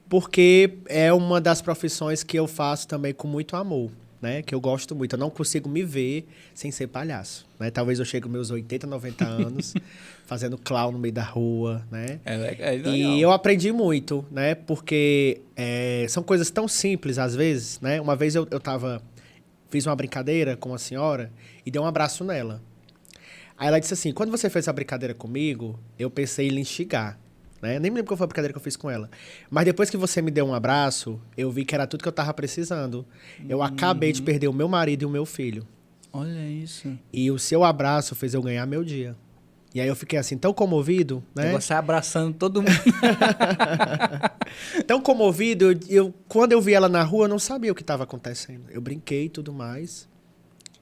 Porque é uma das profissões que eu faço também com muito amor, né? Que eu gosto muito. Eu não consigo me ver sem ser palhaço, né? Talvez eu chegue aos meus 80, 90 anos fazendo clown no meio da rua, né? É legal. E eu aprendi muito, né? Porque são coisas tão simples às vezes, né? Uma vez fiz uma brincadeira com uma senhora e dei um abraço nela. Aí ela disse assim, quando você fez essa brincadeira comigo, eu pensei em lhe instigar. Né? Nem me lembro qual foi a brincadeira que eu fiz com ela. Mas depois que você me deu um abraço, eu vi que era tudo que eu tava precisando. Eu acabei de perder o meu marido e o meu filho. Olha isso. E o seu abraço fez eu ganhar meu dia. E aí eu fiquei assim, tão comovido, né? Você abraçando todo mundo. Tão comovido, quando eu vi ela na rua, eu não sabia o que estava acontecendo. Eu brinquei e tudo mais.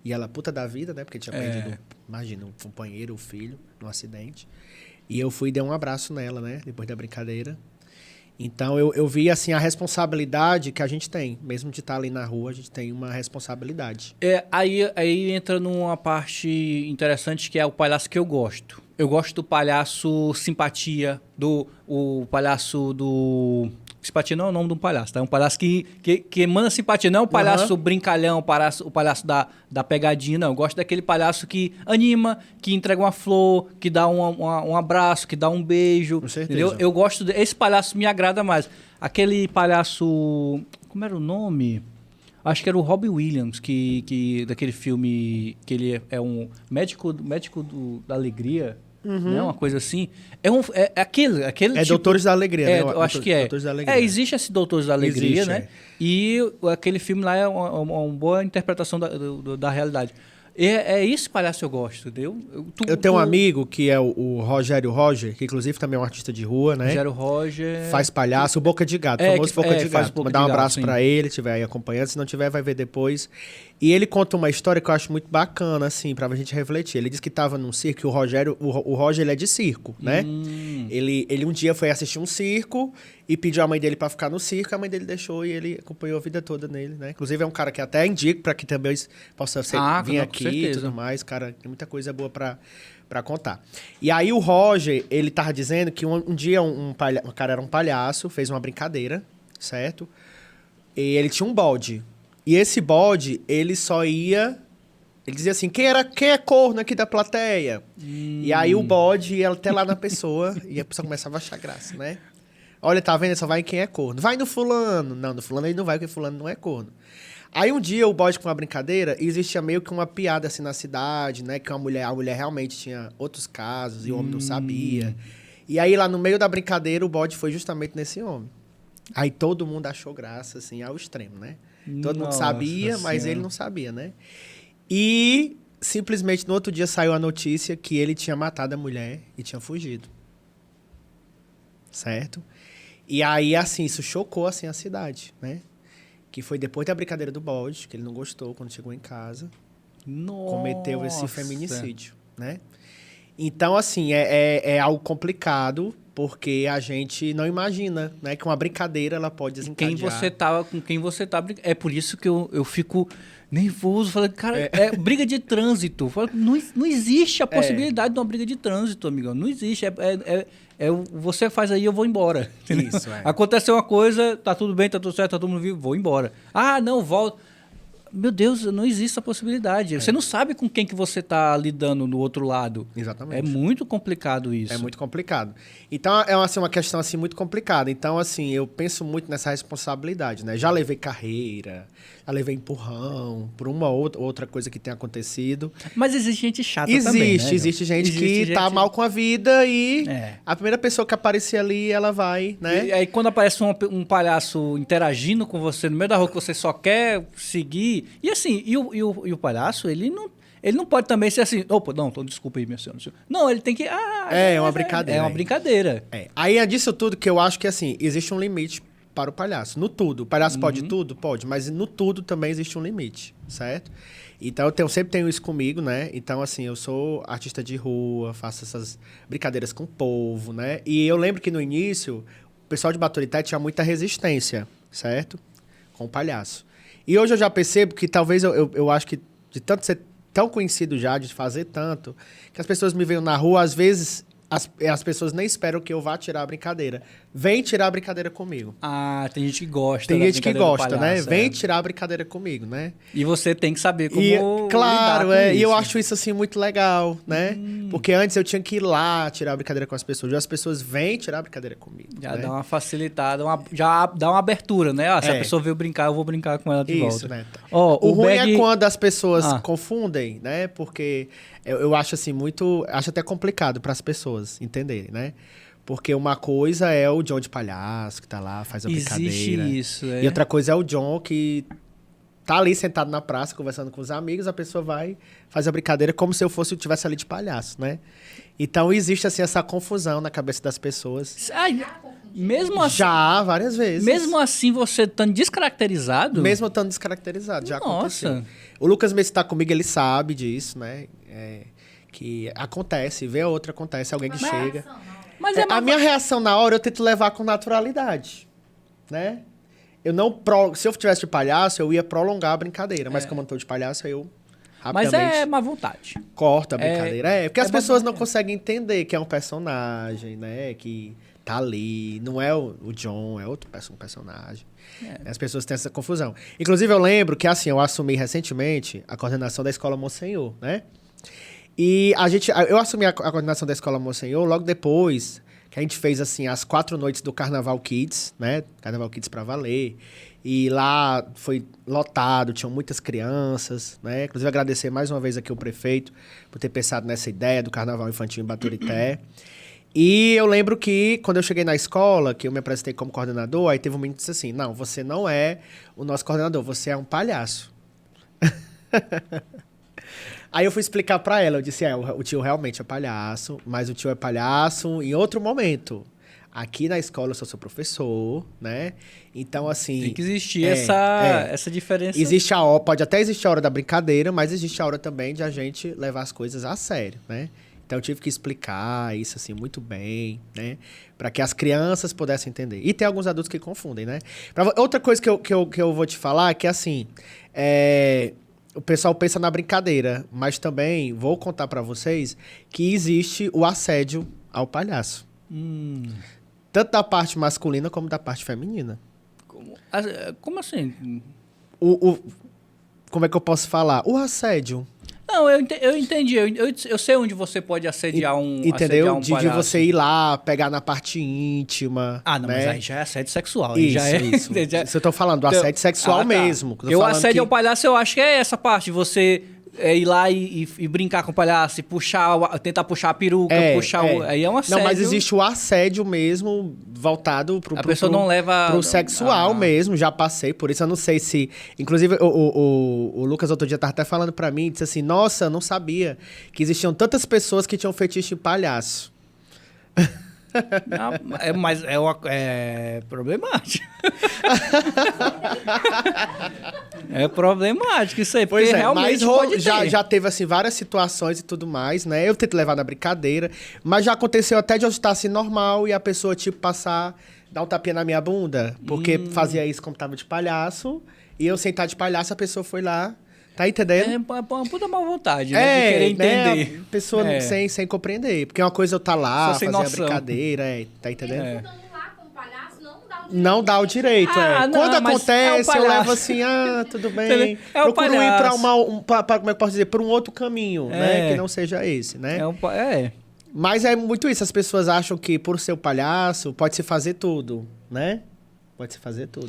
E ela, puta da vida, né? Porque tinha perdido, imagina, um companheiro, um filho, num acidente. E eu fui e dei um abraço nela, né? Depois da brincadeira. Então, eu vi, assim, a responsabilidade que a gente tem. Mesmo de estar ali na rua, a gente tem uma responsabilidade. Aí entra numa parte interessante que é o palhaço que eu gosto. Eu gosto do palhaço simpatia, o palhaço do... Simpatia não é o nome de um palhaço, tá? É um palhaço que emana simpatia. Não é o palhaço brincalhão, o palhaço da pegadinha, não. Eu gosto daquele palhaço que anima, que entrega uma flor, que dá um abraço, que dá um beijo. Com certeza. Entendeu? Eu gosto... Esse palhaço me agrada mais. Aquele palhaço... Como era o nome? Acho que era o Robin Williams, daquele filme que ele é um médico da alegria... Né? Uma coisa assim. É aquele tipo... Doutores da Alegria, né? Eu acho que é. Doutores da Alegria. Existe esse Doutores da Alegria, existe, né? E aquele filme lá é uma boa interpretação da realidade. É esse palhaço que eu gosto, entendeu? Eu tenho um amigo que é o Rogério Roger, que inclusive também é um artista de rua, né? Rogério Roger... Faz palhaço, o Boca de Gato, o famoso Boca de Gato. Mandar um abraço pra ele, tiver aí acompanhando. Se não tiver, vai ver depois. E ele conta uma história que eu acho muito bacana, assim, pra gente refletir. Ele disse que tava num circo e o Roger, ele é de circo, né? Ele um dia foi assistir um circo e pediu a mãe dele pra ficar no circo, a mãe dele deixou e ele acompanhou a vida toda nele, né? Inclusive é um cara que até indico pra que também possa vir aqui e tudo mais. Cara, tem muita coisa boa pra contar. E aí o Roger, ele tava dizendo que um dia um cara era um palhaço, fez uma brincadeira, certo? E ele tinha um bode. E esse bode, ele só ia... Ele dizia assim, quem é corno aqui da plateia? E aí o bode ia até lá na pessoa e a pessoa começava a achar graça, né? Olha, tá vendo? Ele só vai em quem é corno. Vai no fulano. Não, no fulano ele não vai, porque fulano não é corno. Aí um dia o bode com uma brincadeira, e existia meio que uma piada assim na cidade, né? Que a mulher realmente tinha outros casos e o homem não sabia. E aí lá no meio da brincadeira o bode foi justamente nesse homem. Aí todo mundo achou graça, assim, ao extremo, né? Todo mundo sabia, mas ele não sabia, né? E simplesmente no outro dia saiu a notícia que ele tinha matado a mulher e tinha fugido. Certo? E aí, assim, isso chocou, assim, a cidade, né? Que foi depois da brincadeira do bode, que ele não gostou quando chegou em casa. Cometeu esse feminicídio, né? Então, assim, é algo complicado, porque a gente não imagina, né? Que uma brincadeira, ela pode desencadear. Com quem você tá brincando. É por isso que eu fico nervoso, falando, cara, é briga de trânsito. Não existe a possibilidade de uma briga de trânsito, amigão. Não existe. Você faz aí, eu vou embora. Isso, Aconteceu uma coisa, tá tudo bem, tá tudo certo, tá todo mundo vivo, vou embora. Ah, não, volta. Meu Deus, não existe essa possibilidade. Você não sabe com quem que você está lidando no outro lado. Exatamente. É muito complicado isso. É muito complicado. Então, é assim, uma questão assim, muito complicada. Então, assim, eu penso muito nessa responsabilidade, né? Já levei carreira, já levei empurrão, por uma outra coisa que tem acontecido. Mas existe gente chata também, né? Existe gente que tá mal com a vida e a primeira pessoa que aparecer ali, ela vai, né? E aí, quando aparece um palhaço interagindo com você no meio da rua que você só quer seguir... E assim, o palhaço, ele não pode também ser assim, opa, não, desculpa aí, minha senhora. Não, ele tem que... É uma brincadeira. É uma brincadeira. Aí é disso tudo que eu acho que, assim, existe um limite para o palhaço. No tudo. O palhaço pode tudo? Pode. Mas no tudo também existe um limite, certo? Então, eu sempre tenho isso comigo, né? Então, assim, eu sou artista de rua, faço essas brincadeiras com o povo, né? E eu lembro que no início, o pessoal de Baturité tinha muita resistência, certo? Com o palhaço. E hoje eu já percebo que talvez eu acho que de tanto ser tão conhecido já, de fazer tanto, que as pessoas me veem na rua, às vezes as pessoas nem esperam que eu vá tirar a brincadeira. vem tirar a brincadeira comigo. Ah, tem gente que gosta. Tem gente que gosta, né? Vem tirar a brincadeira comigo, né? E você tem que saber como claro, lidar com isso. E eu acho isso, assim, muito legal, né? Porque antes eu tinha que ir lá tirar a brincadeira com as pessoas. E as pessoas vêm tirar a brincadeira comigo. Já né? dá uma facilitada, já dá uma abertura, né? Se a pessoa veio brincar, eu vou brincar com ela de volta. Isso, né? O ruim é quando as pessoas confundem, né? Porque eu acho, assim, acho até complicado para as pessoas entenderem, né? Porque uma coisa é o John de palhaço, que tá lá, faz a brincadeira. Existe isso, E outra coisa é o John que tá ali sentado na praça, conversando com os amigos, a pessoa vai fazer a brincadeira como se eu estivesse ali de palhaço, né? Então, existe, assim, essa confusão na cabeça das pessoas. Mesmo assim... Já, várias vezes. Mesmo assim, você estando descaracterizado? Mesmo estando descaracterizado, já aconteceu. Nossa. O Lucas mesmo tá comigo, ele sabe disso, né? Que acontece, vê a outra, acontece, alguém que chega... Mas a minha reação na hora eu tento levar com naturalidade, né? Se eu tivesse de palhaço, eu ia prolongar a brincadeira. Mas como eu não tô de palhaço, eu rapidamente... Mas é má vontade. Corta a brincadeira. Porque as pessoas não conseguem entender que é um personagem, né? Que tá ali. Não é o John, é outro personagem. As pessoas têm essa confusão. Inclusive, eu lembro que, assim, eu assumi recentemente a coordenação da Escola Monsenhor, né? E eu assumi a coordenação da Escola Monsenhor logo depois que a gente fez, assim, as 4 noites do Carnaval Kids, né? Carnaval Kids pra valer. E lá foi lotado, tinham muitas crianças, né? Inclusive, agradecer mais uma vez aqui o prefeito por ter pensado nessa ideia do Carnaval Infantil em Baturité. E eu lembro que, quando eu cheguei na escola, que eu me apresentei como coordenador, aí teve um menino que disse assim, não, você não é o nosso coordenador, você é um palhaço. Aí eu fui explicar pra ela, eu disse, o tio realmente é palhaço, mas o tio é palhaço em outro momento. Aqui na escola eu sou seu professor, né? Então, assim... Tem que existir essa diferença. Pode até existir a hora da brincadeira, mas existe a hora também de a gente levar as coisas a sério, né? Então, eu tive que explicar isso, assim, muito bem, né? Para que as crianças pudessem entender. E tem alguns adultos que confundem, né? Outra coisa que eu vou te falar é que, assim... O pessoal pensa na brincadeira, mas também vou contar para vocês que existe o assédio ao palhaço. Tanto da parte masculina como da parte feminina. Como assim? Como é que eu posso falar? O assédio. Não, eu entendi. Eu sei onde você pode assediar um Entendeu? Assediar um de você ir lá, pegar na parte íntima. Ah, não, né? mas aí já é assédio sexual. Isso. Isso eu tô falando, do assédio sexual mesmo. O assédio ao palhaço, eu acho que é essa parte. Você ir lá e brincar com o palhaço, e tentar puxar a peruca, aí é um assédio. Não, mas existe o assédio mesmo voltado pro... A pessoa não leva... Pro sexual mesmo, já passei por isso. Eu não sei se... Inclusive, o Lucas outro dia tava até falando pra mim, disse assim, nossa, eu não sabia que existiam tantas pessoas que tinham fetiche em palhaço. Mas é problemático. É problemático isso aí, porque realmente pode ter. Já teve, assim, várias situações e tudo mais, né? Eu tento levar na brincadeira, mas já aconteceu até de eu estar, assim, normal e a pessoa, tipo, dar um tapinha na minha bunda, porque fazia isso como tava de palhaço, e eu sentar de palhaço, a pessoa foi lá. Tá entendendo? É uma puta má vontade, né? De querer entender. Né? A pessoa sem compreender. Porque uma coisa eu tá lá, fazer a brincadeira, tá entendendo? Não dá o direito, Quando acontece, eu levo assim, tudo bem. Procuro ir pra como é que eu posso dizer? Pra um outro caminho, né? Que não seja esse, né? Mas é muito isso. As pessoas acham que por ser o palhaço, pode-se fazer tudo, né? Pode-se fazer tudo.